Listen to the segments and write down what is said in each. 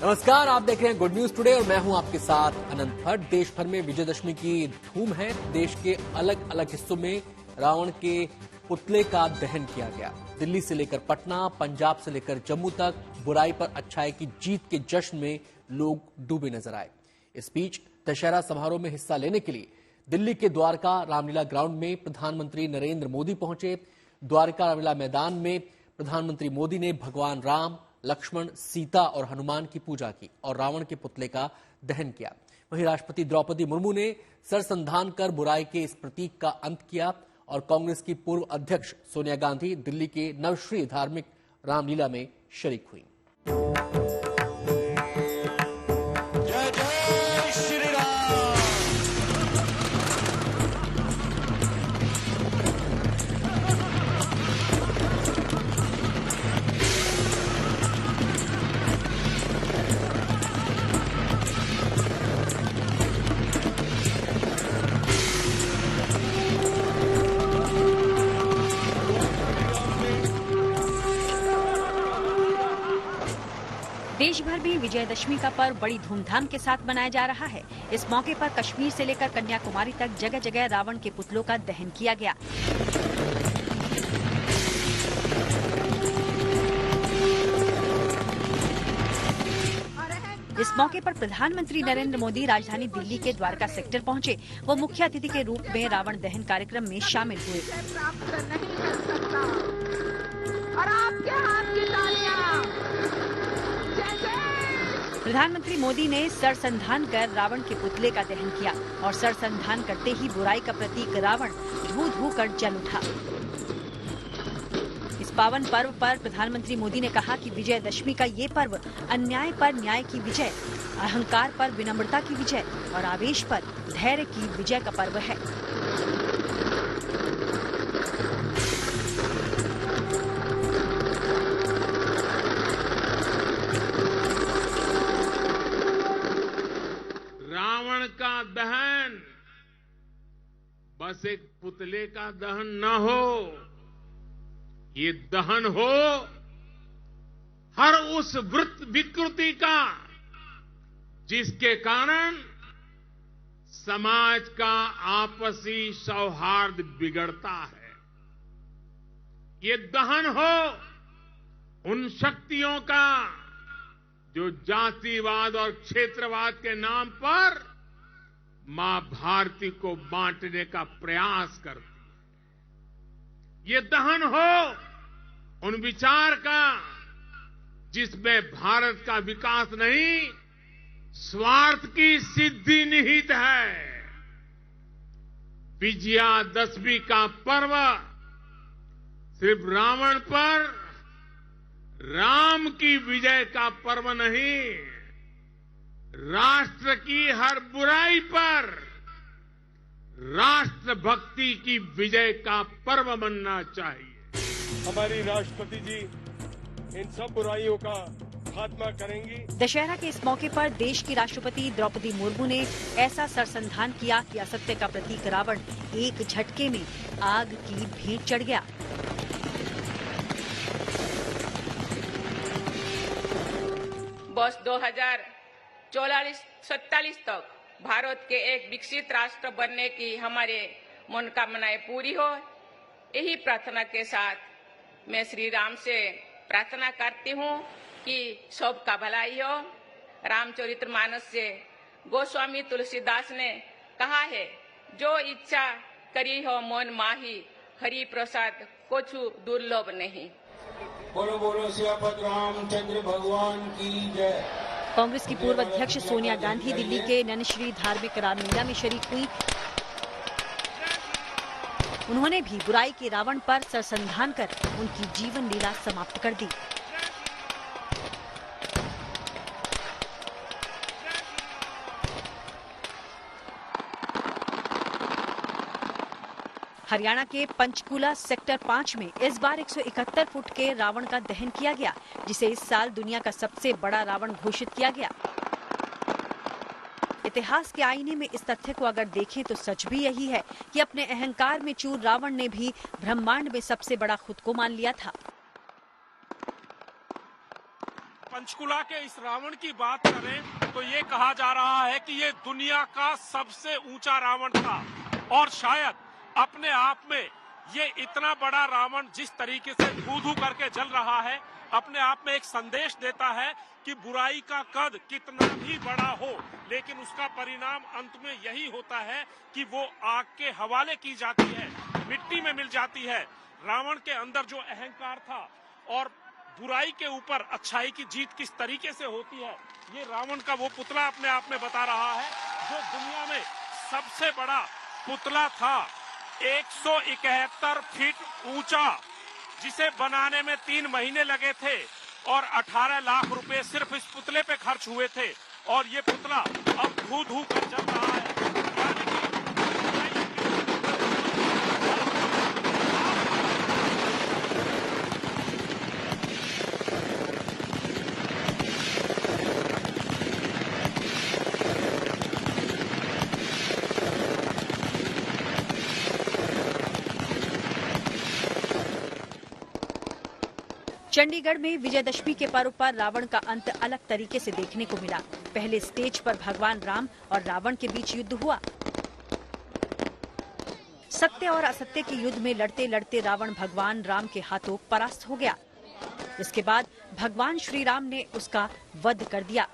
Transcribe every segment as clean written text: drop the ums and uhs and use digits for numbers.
नमस्कार, आप देख रहे हैं गुड न्यूज टुडे और मैं हूं आपके साथ अनंत भट्ट। देश भर में विजयदशमी की धूम है। देश के अलग अलग हिस्सों में रावण के पुतले का दहन किया गया। दिल्ली से लेकर पटना, पंजाब से लेकर जम्मू तक बुराई पर अच्छाई की जीत के जश्न में लोग डूबे नजर आए। इस बीच दशहरा समारोह में हिस्सा लेने के लिए दिल्ली के द्वारका रामलीला ग्राउंड में प्रधानमंत्री नरेंद्र मोदी पहुंचे। द्वारका रामलीला मैदान में प्रधानमंत्री मोदी ने भगवान राम, लक्ष्मण, सीता और हनुमान की पूजा की और रावण के पुतले का दहन किया। वहीं राष्ट्रपति द्रौपदी मुर्मू ने सरसंधान कर बुराई के इस प्रतीक का अंत किया और कांग्रेस की पूर्व अध्यक्ष सोनिया गांधी दिल्ली के नवश्री धार्मिक रामलीला में शरीक हुई। देश भर में विजयदशमी का पर्व बड़ी धूमधाम के साथ मनाया जा रहा है। इस मौके पर कश्मीर से लेकर कन्याकुमारी तक जगह जगह रावण के पुतलों का दहन किया गया। इस मौके पर प्रधानमंत्री नरेंद्र मोदी राजधानी दिल्ली के द्वारका सेक्टर पहुंचे। वो मुख्य अतिथि के रूप में रावण दहन कार्यक्रम में शामिल हुए। और आपके हाथ की तालियां। प्रधानमंत्री मोदी ने सरसंधान कर रावण के पुतले का दहन किया और सरसंधान करते ही बुराई का प्रतीक रावण धू धू कर जल उठा। इस पावन पर्व पर प्रधानमंत्री मोदी ने कहा कि विजयदशमी का ये पर्व अन्याय पर न्याय की विजय, अहंकार पर विनम्रता की विजय और आवेश पर धैर्य की विजय का पर्व है। रावण का दहन बस एक पुतले का दहन न हो, ये दहन हो हर उस विकृति का जिसके कारण समाज का आपसी सौहार्द बिगड़ता है। ये दहन हो उन शक्तियों का जो जातिवाद और क्षेत्रवाद के नाम पर मां भारती को बांटने का प्रयास करती है। ये दहन हो उन विचार का जिसमें भारत का विकास नहीं, स्वार्थ की सिद्धि निहित है। विजयादशमी का पर्व सिर्फ रावण पर राम की विजय का पर्व नहीं, राष्ट्र की हर बुराई पर राष्ट्रभक्ति की विजय का पर्व बनना चाहिए। हमारी राष्ट्रपति जी इन सब बुराइयों का खात्मा करेंगी। दशहरा के इस मौके पर देश की राष्ट्रपति द्रौपदी मुर्मू ने ऐसा सरसंधान किया कि असत्य का प्रतीक रावण एक झटके में आग की भेंट चढ़ गया। वर्ष 2047 तक भारत के एक विकसित राष्ट्र बनने की हमारे मनोकामनाएं पूरी हो, यही प्रार्थना के साथ मैं श्री राम से प्रार्थना करती हूँ कि सबका भलाई हो। रामचरितमानस से गोस्वामी तुलसीदास ने कहा है, जो इच्छा करी हो मन माही, हरि प्रसाद कोछु दुर्लभ नहीं। बोलो बोलो सियापत रामचंद्र भगवान की जय। कांग्रेस की पूर्व अध्यक्ष सोनिया गांधी दिल्ली के ननश्री धार्मिक रामलीला में शरीक हुई। उन्होंने भी बुराई के रावण पर सरसंधान कर उनकी जीवन लीला समाप्त कर दी। हरियाणा के पंचकूला सेक्टर 5 में इस बार 171 फुट के रावण का दहन किया गया, जिसे इस साल दुनिया का सबसे बड़ा रावण घोषित किया गया। इतिहास के आईने में इस तथ्य को अगर देखें तो सच भी यही है कि अपने अहंकार में चूर रावण ने भी ब्रह्मांड में सबसे बड़ा खुद को मान लिया था। पंचकुला के इस रावण की बात करें तो ये कहा जा रहा है कि ये दुनिया का सबसे ऊंचा रावण था और शायद अपने आप में ये इतना बड़ा रावण जिस तरीके से धू-धू करके जल रहा है अपने आप में एक संदेश देता है कि बुराई का कद कितना भी बड़ा हो लेकिन उसका परिणाम अंत में यही होता है कि वो आग के हवाले की जाती है, मिट्टी में मिल जाती है। रावण के अंदर जो अहंकार था और बुराई के ऊपर अच्छाई की जीत किस तरीके से होती है ये रावण का वो पुतला अपने आप में बता रहा है, जो दुनिया में सबसे बड़ा पुतला था, 171 फीट ऊंचा, जिसे बनाने में 3 महीने लगे थे और 18 लाख रुपए सिर्फ इस पुतले पे खर्च हुए थे और ये पुतला अब धू-धू कर जल रहा है। चंडीगढ़ में विजयदशमी के पर्व पर रावण का अंत अलग तरीके से देखने को मिला। पहले स्टेज पर भगवान राम और रावण के बीच युद्ध हुआ। सत्य और असत्य के युद्ध में लड़ते लड़ते रावण भगवान राम के हाथों परास्त हो गया। इसके बाद भगवान श्री राम ने उसका वध कर दिया।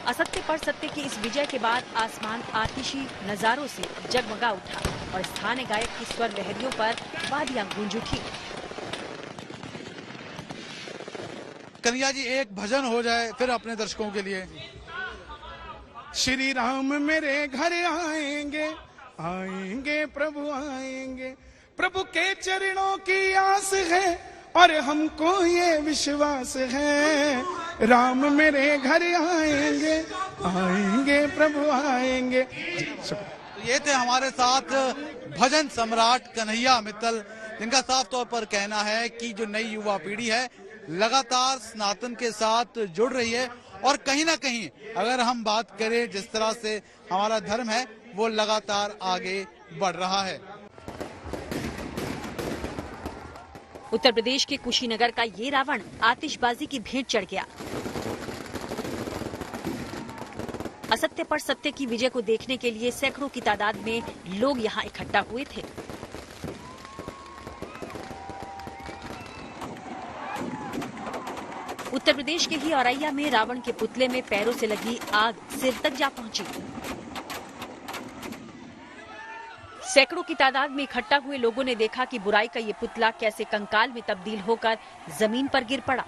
असत्य पर सत्य की इस विजय के बाद आसमान आतिशी नजारों से जगमगा उठा और स्थानीय गायक की स्वर लहरियों पर वादियां गूंज उठी। कन्हैया जी एक भजन हो जाए फिर अपने दर्शकों के लिए। श्री राम मेरे घर आएंगे, आएंगे प्रभु आएंगे, प्रभु के चरणों की आस है और हमको ये विश्वास है। राम मेरे घर आएंगे, आएंगे प्रभु आएंगे। तो ये थे हमारे साथ भजन सम्राट कन्हैया मित्तल, जिनका साफ तौर पर कहना है कि जो नई युवा पीढ़ी है लगातार सनातन के साथ जुड़ रही है और कहीं ना कहीं अगर हम बात करें जिस तरह से हमारा धर्म है वो लगातार आगे बढ़ रहा है। उत्तर प्रदेश के कुशीनगर का ये रावण आतिशबाजी की भेंट चढ़ गया। असत्य पर सत्य की विजय को देखने के लिए सैकड़ों की तादाद में लोग यहाँ इकट्ठा हुए थे। उत्तर प्रदेश के ही औरैया में रावण के पुतले में पैरों से लगी आग सिर तक जा पहुंची। सैकड़ों की तादाद में इकट्ठा हुए लोगों ने देखा कि बुराई का ये पुतला कैसे कंकाल में तब्दील होकर जमीन पर गिर पड़ा।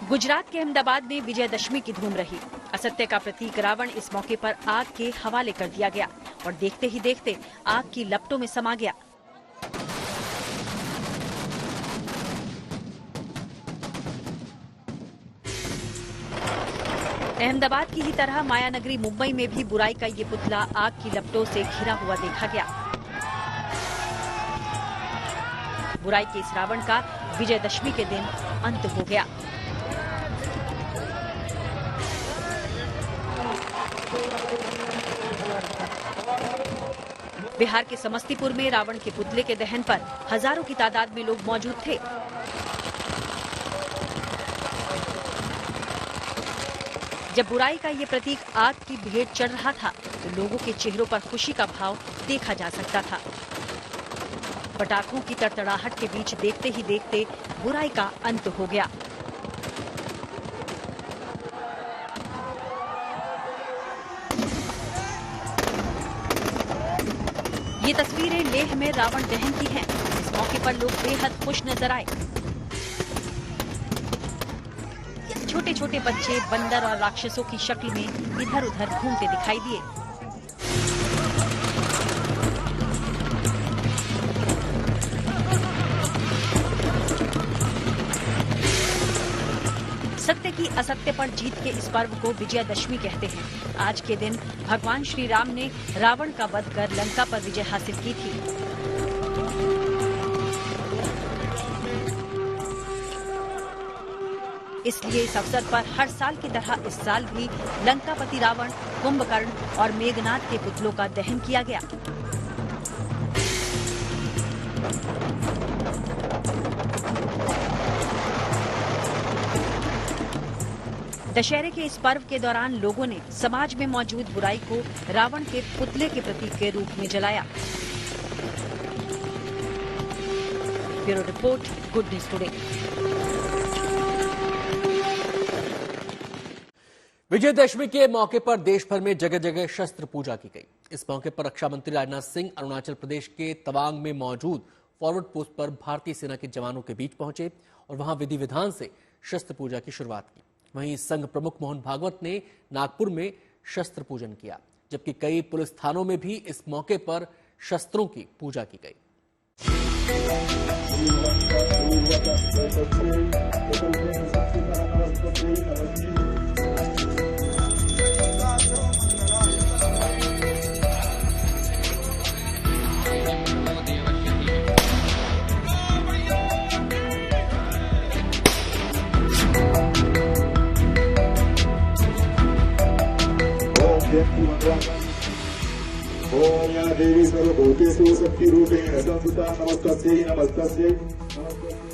गुजरात के अहमदाबाद में विजयदशमी की धूम रही। असत्य का प्रतीक रावण इस मौके पर आग के हवाले कर दिया गया और देखते ही देखते आग की लपटों में समा गया। अहमदाबाद की ही तरह मायानगरी मुंबई में भी बुराई का ये पुतला आग की लपटों से घिरा हुआ देखा गया। बुराई के इस रावण का विजयदशमी के दिन अंत हो गया। बिहार के समस्तीपुर में रावण के पुतले के दहन पर हजारों की तादाद में लोग मौजूद थे। जब बुराई का ये प्रतीक आग की भेंट चढ़ रहा था तो लोगों के चेहरों पर खुशी का भाव देखा जा सकता था। पटाखों की तड़तड़ाहट के बीच देखते ही देखते बुराई का अंत हो गया। ये तस्वीरें लेह में रावण दहन की हैं। इस मौके पर लोग बेहद खुश नजर आए। छोटे छोटे बच्चे बंदर और राक्षसों की शक्ल में इधर उधर घूमते दिखाई दिए। सत्य की असत्य पर जीत के इस पर्व को विजयदशमी कहते हैं। आज के दिन भगवान श्री राम ने रावण का वध कर लंका पर विजय हासिल की थी। इसलिए इस अवसर पर हर साल की तरह इस साल भी लंकापति रावण, कुंभकर्ण और मेघनाद के पुतलों का दहन किया गया। दशहरे के इस पर्व के दौरान लोगों ने समाज में मौजूद बुराई को रावण के पुतले के प्रतीक के रूप में जलाया। Bureau report, good news today. Vijayadashami के मौके पर देश भर में जगह जगह शस्त्र पूजा की गई। इस मौके पर रक्षा मंत्री राजनाथ सिंह अरुणाचल प्रदेश के तवांग में मौजूद फॉरवर्ड पोस्ट पर भारतीय सेना के जवानों के बीच पहुंचे और वहां विधि विधान से शस्त्र पूजा की शुरुआत की। वहीं संघ प्रमुख मोहन भागवत ने नागपुर में शस्त्र पूजन किया, जबकि कई पुलिस थानों में भी इस मौके पर शस्त्रों की पूजा की गई।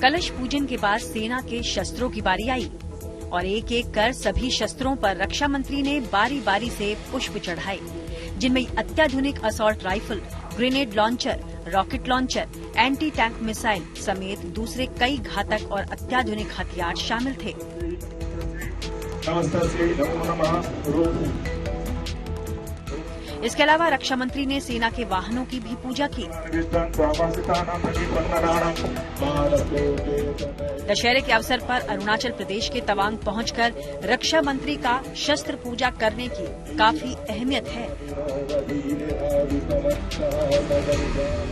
कलश पूजन के बाद सेना के शस्त्रों की बारी आई और एक एक कर सभी शस्त्रों पर रक्षा मंत्री ने बारी बारी से पुष्प चढ़ाए, जिनमें अत्याधुनिक assault rifle, grenade launcher, rocket launcher, anti tank missile समेत दूसरे कई घातक और अत्याधुनिक हथियार शामिल थे। इसके अलावा रक्षा मंत्री ने सेना के वाहनों की भी पूजा की। दशहरे के अवसर पर अरुणाचल प्रदेश के तवांग पहुंचकर रक्षा मंत्री का शस्त्र पूजा करने की काफी अहमियत है।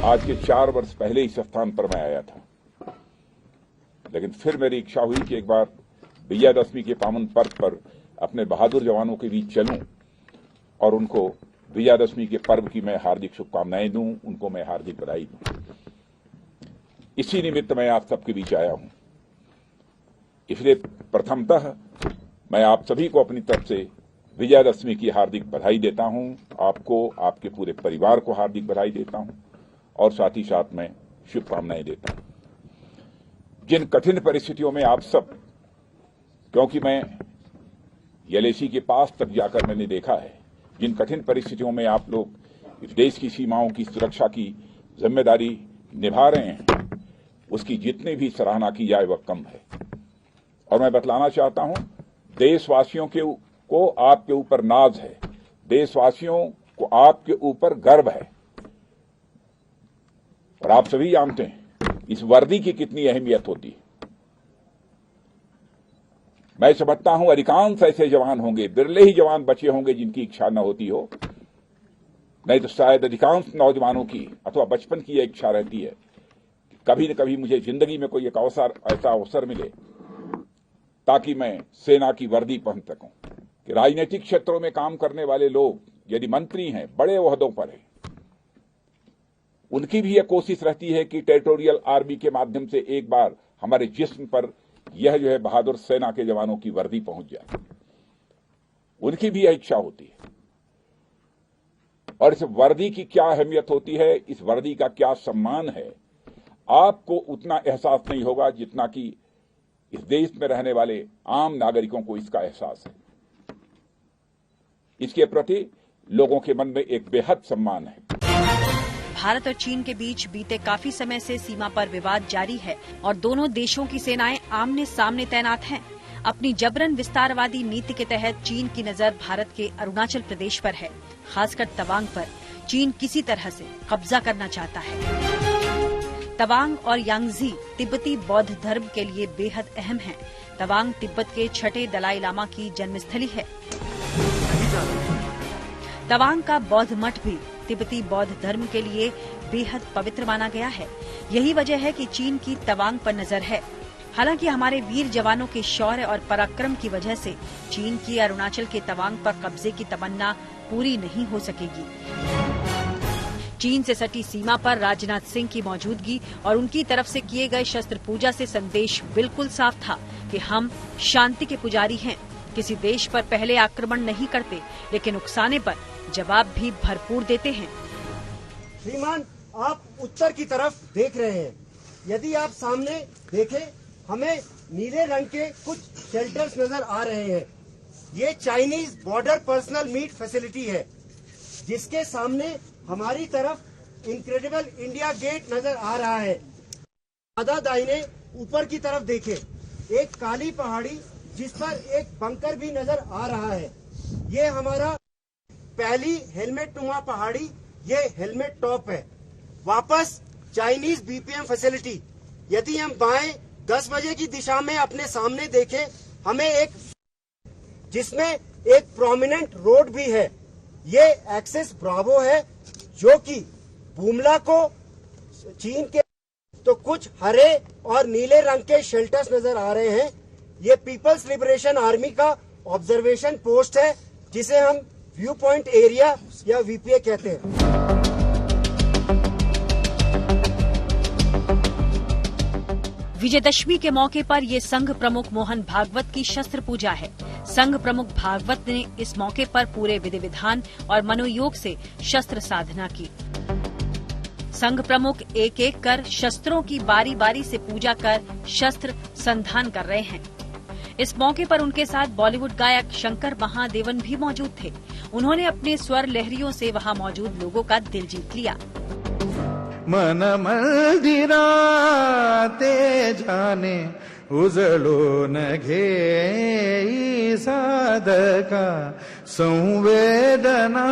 आज के 4 वर्ष पहले इस स्थान पर मैं आया था, लेकिन फिर मेरी इच्छा हुई कि एक बार विजयादशमी के पावन पर्व पर अपने बहादुर जवानों के बीच चलूं और उनको विजयादशमी के पर्व की मैं हार्दिक शुभकामनाएं दूं, उनको मैं हार्दिक बधाई दूं। इसी निमित्त मैं आप सबके बीच आया हूं। इसलिए प्रथमतः मैं आप सभी को अपनी तरफ से विजयादशमी की हार्दिक बधाई देता हूं। आपको, आपके पूरे परिवार को हार्दिक बधाई देता हूं और साथ ही साथ मैं शुभकामनाएं देता हूं। जिन कठिन परिस्थितियों में आप सब, क्योंकि मैं एलएसी के पास तक जाकर मैंने देखा है, जिन कठिन परिस्थितियों में आप लोग इस देश की सीमाओं की सुरक्षा की जिम्मेदारी निभा रहे हैं, उसकी जितनी भी सराहना की जाए वह कम है। और मैं बतलाना चाहता हूं, देशवासियों को आपके ऊपर नाज है, देशवासियों को आपके ऊपर गर्व है। और आप सभी जानते हैं इस वर्दी की कितनी अहमियत होती है। मैं समझता हूं अधिकांश ऐसे जवान होंगे, बिरले ही जवान बचे होंगे जिनकी इच्छा न होती हो, नहीं तो शायद अधिकांश नौजवानों की अथवा बचपन की यह इच्छा रहती है कि कभी न कभी मुझे जिंदगी में कोई एक ऐसा अवसर मिले ताकि मैं सेना की वर्दी पहन सकूं। कि राजनीतिक क्षेत्रों में काम करने वाले लोग यदि मंत्री हैं, बड़े ओहदों पर हैं, उनकी भी यह कोशिश रहती है कि टेरिटोरियल आर्मी के माध्यम से एक बार हमारे जिस्म पर यह जो है बहादुर सेना के जवानों की वर्दी पहुंच जाए। उनकी भी यह इच्छा होती है। और इस वर्दी की क्या अहमियत होती है, इस वर्दी का क्या सम्मान है, आपको उतना एहसास नहीं होगा जितना कि इस देश में रहने वाले आम नागरिकों को इसका एहसास है। इसके प्रति लोगों के मन में एक बेहद सम्मान है। भारत और चीन के बीच बीते काफी समय से सीमा पर विवाद जारी है और दोनों देशों की सेनाएं आमने सामने तैनात हैं। अपनी जबरन विस्तारवादी नीति के तहत चीन की नजर भारत के अरुणाचल प्रदेश पर है, खासकर तवांग पर। चीन किसी तरह से कब्जा करना चाहता है। तवांग और यांगजी तिब्बती बौद्ध धर्म के लिए बेहद अहम है। तवांग तिब्बत के छठे दलाई लामा की जन्मस्थली है। तवांग का बौद्ध मठ भी तिब्बती बौद्ध धर्म के लिए बेहद पवित्र माना गया है। यही वजह है कि चीन की तवांग पर नजर है। हालांकि हमारे वीर जवानों के शौर्य और पराक्रम की वजह से चीन की अरुणाचल के तवांग पर कब्जे की तमन्ना पूरी नहीं हो सकेगी। चीन से सटी सीमा पर राजनाथ सिंह की मौजूदगी और उनकी तरफ से किए गए शस्त्र पूजा से संदेश बिल्कुल साफ था कि हम शांति के पुजारी हैं। किसी देश पर पहले आक्रमण नहीं करते, लेकिन उकसाने पर जवाब भी भरपूर देते हैं। श्रीमान, आप उत्तर की तरफ देख रहे हैं। यदि आप सामने देखें, हमें नीले रंग के कुछ शेल्टर्स नजर आ रहे हैं। ये Chinese border personnel meet facility है, जिसके सामने हमारी तरफ इनक्रेडिबल इंडिया गेट नजर आ रहा है। आधा दाहिने ऊपर की तरफ देखें, एक काली पहाड़ी जिस पर एक बंकर भी नजर आ रहा है। ये हमारा पहली हेलमेट नुमा पहाड़ी, ये हेलमेट टॉप है। वापस चाइनीज बीपीएम फैसिलिटी, यदि हम बाएं 10 बजे की दिशा में अपने सामने देखें, हमें एक जिसमें एक प्रोमिनेंट रोड भी है, ये एक्सिस ब्रावो है, जो कि बुमला को चीन के, तो कुछ हरे और नीले रंग के शेल्टर्स नजर आ रहे हैं। ये पीपल्स लिबरेशन आर्मी का ऑब्जर्वेशन पोस्ट है, जिसे हम व्यू पॉइंट एरिया या वीपीए कहते हैं। विजयदशमी के मौके पर ये संघ प्रमुख मोहन भागवत की शस्त्र पूजा है। संघ प्रमुख भागवत ने इस मौके पर पूरे विधि विधान और मनोयोग से शस्त्र साधना की। संघ प्रमुख एक एक कर शस्त्रों की बारी बारी से पूजा कर शस्त्र संधान कर रहे हैं। इस मौके पर उनके साथ बॉलीवुड गायक शंकर महादेवन भी मौजूद थे। उन्होंने अपने स्वर लहरियों से वहां मौजूद लोगों का दिल जीत लिया। मन मंदिरा ते जाने उजळून घे साधका संवेदना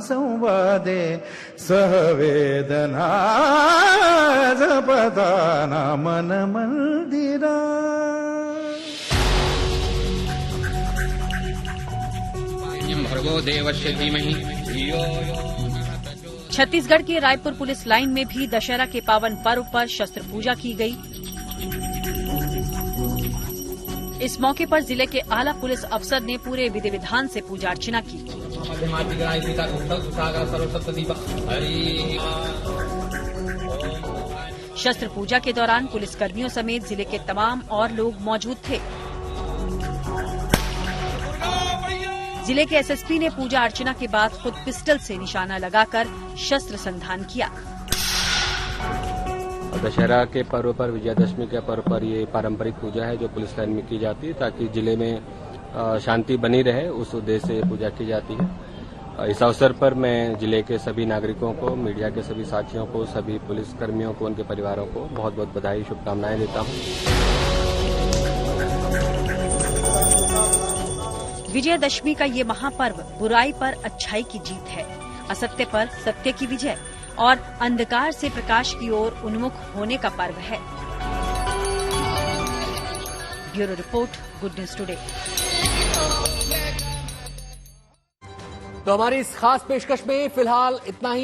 संवादे सहवेदना जपताना मन मंदिरा। भर्गो देवस्य धीमहि धियो यो। छत्तीसगढ़ के रायपुर पुलिस लाइन में भी दशहरा के पावन पर्व पर शस्त्र पूजा की गई। इस मौके पर जिले के आला पुलिस अफसर ने पूरे विधि विधान से पूजा अर्चना की। शस्त्र पूजा के दौरान पुलिसकर्मियों समेत जिले के तमाम और लोग मौजूद थे। जिले के एसएसपी ने पूजा अर्चना के बाद खुद पिस्टल से निशाना लगाकर शस्त्र संधान किया। दशहरा के पर्व पर, विजयादशमी के पर्व पर ये पारंपरिक पूजा है जो पुलिस लाइन में की जाती है, ताकि जिले में शांति बनी रहे, उस उद्देश्य से पूजा की जाती है। इस अवसर पर मैं जिले के सभी नागरिकों को, मीडिया के सभी साथियों को, सभी पुलिसकर्मियों को, उनके परिवारों को बहुत बहुत बधाई, शुभकामनाएं देता हूँ। विजयदशमी का ये महापर्व बुराई पर अच्छाई की जीत है, असत्य पर सत्य की विजय और अंधकार से प्रकाश की ओर उन्मुख होने का पर्व है। Bureau report, good news today. तो हमारी इस खास पेशकश में फिलहाल इतना ही।